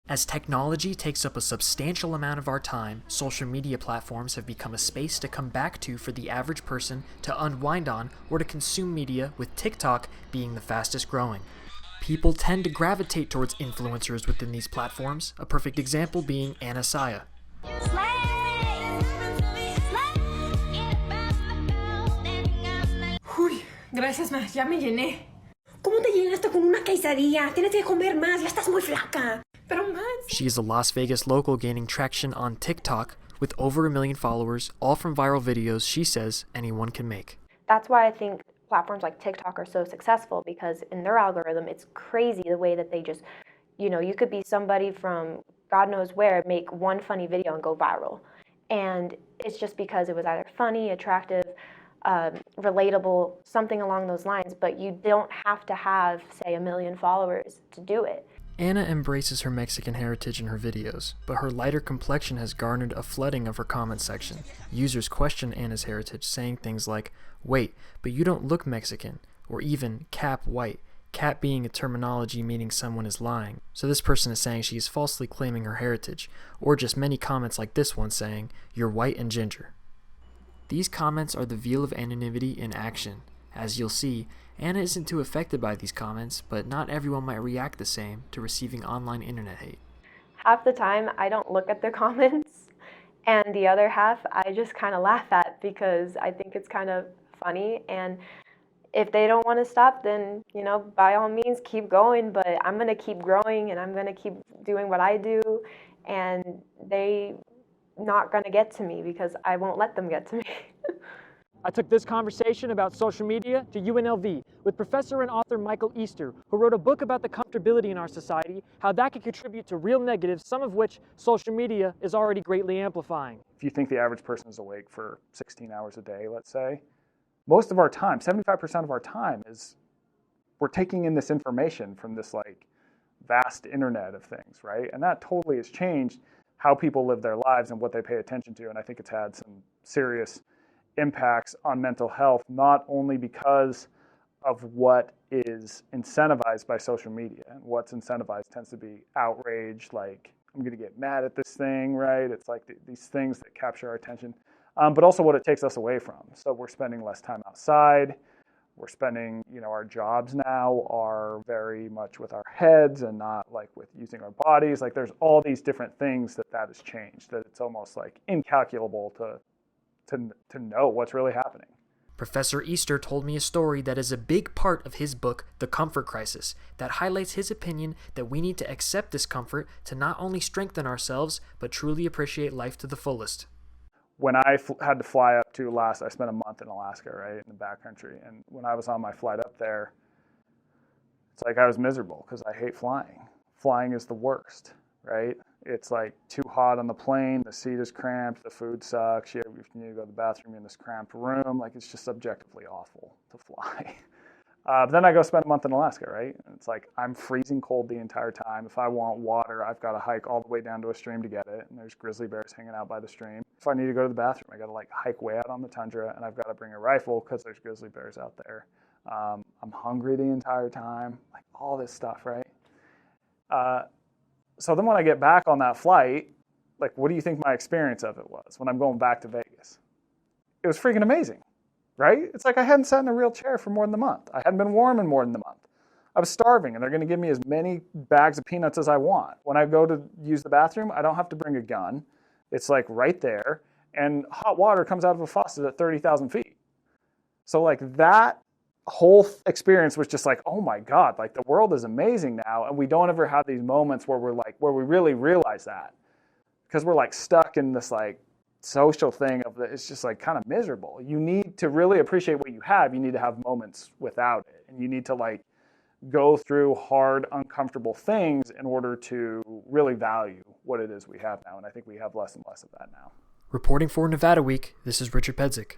As technology takes up a substantial amount of our time, social media platforms have become a space to come back to for the average person to unwind on or to consume media, with TikTok being the fastest growing. People tend to gravitate towards influencers within these platforms, a perfect example being Anna Saya. Uy, gracias, ma, ya me llené. ¿Cómo te llenaste con una quesadilla? Tienes que comer más, ya estás muy flaca. Pero más. She is a Las Vegas local gaining traction on TikTok with over 1 million followers, all from viral videos she says anyone can make. That's why I think platforms like TikTok are so successful, because in their algorithm, it's crazy the way that they just, you could be somebody from God knows where, make one funny video and go viral. And it's just because it was either funny, attractive, relatable, something along those lines, but you don't have to have, say, 1 million followers to do it. Anna embraces her Mexican heritage in her videos, but her lighter complexion has garnered a flooding of her comment section. Users question Anna's heritage, saying things like, "Wait, but you don't look Mexican," or even "cap white," cap being a terminology meaning someone is lying. So this person is saying she is falsely claiming her heritage, or just many comments like this one saying, "You're white and ginger." These comments are the veil of anonymity in action. As you'll see, Anna isn't too affected by these comments, but not everyone might react the same to receiving online internet hate. Half the time, I don't look at the comments, and the other half, I just kind of laugh at, because I think it's kind of funny. And if they don't want to stop, then, by all means, keep going. But I'm going to keep growing, and I'm going to keep doing what I do, and they not going to get to me, because I won't let them get to me. I took this conversation about social media to UNLV with professor and author Michael Easter, who wrote a book about the comfortability in our society, how that can contribute to real negatives, some of which social media is already greatly amplifying. If you think the average person is awake for 16 hours a day, let's say, most of our time, 75% of our time, is we're taking in this information from this vast internet of things, right? And that totally has changed how people live their lives and what they pay attention to. And I think it's had some serious impacts on mental health, not only because of what is incentivized by social media. And what's incentivized tends to be outrage, like, I'm going to get mad at this thing, right? It's like these things that capture our attention, but also what it takes us away from. So we're spending less time outside. We're spending, our jobs now are very much with our heads and not with using our bodies. There's all these different things that has changed, that it's almost incalculable to know what's really happening. Professor Easter told me a story that is a big part of his book, The Comfort Crisis, that highlights his opinion that we need to accept discomfort to not only strengthen ourselves, but truly appreciate life to the fullest. When I had to fly up to Alaska, I spent a month in Alaska, right, in the backcountry. And when I was on my flight up there, it's I was miserable because I hate flying. Flying is the worst, right? It's too hot on the plane, the seat is cramped, the food sucks, you need to go to the bathroom in this cramped room. It's just subjectively awful to fly. But then I go spend a month in Alaska, right? And it's I'm freezing cold the entire time. If I want water, I've got to hike all the way down to a stream to get it, and there's grizzly bears hanging out by the stream. If I need to go to the bathroom, I got to hike way out on the tundra, and I've got to bring a rifle because there's grizzly bears out there. I'm hungry the entire time, all this stuff, right? So then when I get back on that flight, what do you think my experience of it was when I'm going back to Vegas? It was freaking amazing, right? It's I hadn't sat in a real chair for more than a month. I hadn't been warm in more than a month. I was starving, and they're going to give me as many bags of peanuts as I want. When I go to use the bathroom, I don't have to bring a gun. It's right there, and hot water comes out of a faucet at 30,000 feet. So that whole experience was just oh my God, the world is amazing now. And we don't ever have these moments where we're where we really realize that, because we're stuck in this social thing of it's just kind of miserable. You need to really appreciate what you have. You need to have moments without it, and you need to go through hard, uncomfortable things in order to really value what it is we have now. And I think we have less and less of that now. Reporting for Nevada Week, this is Richard Pedzik.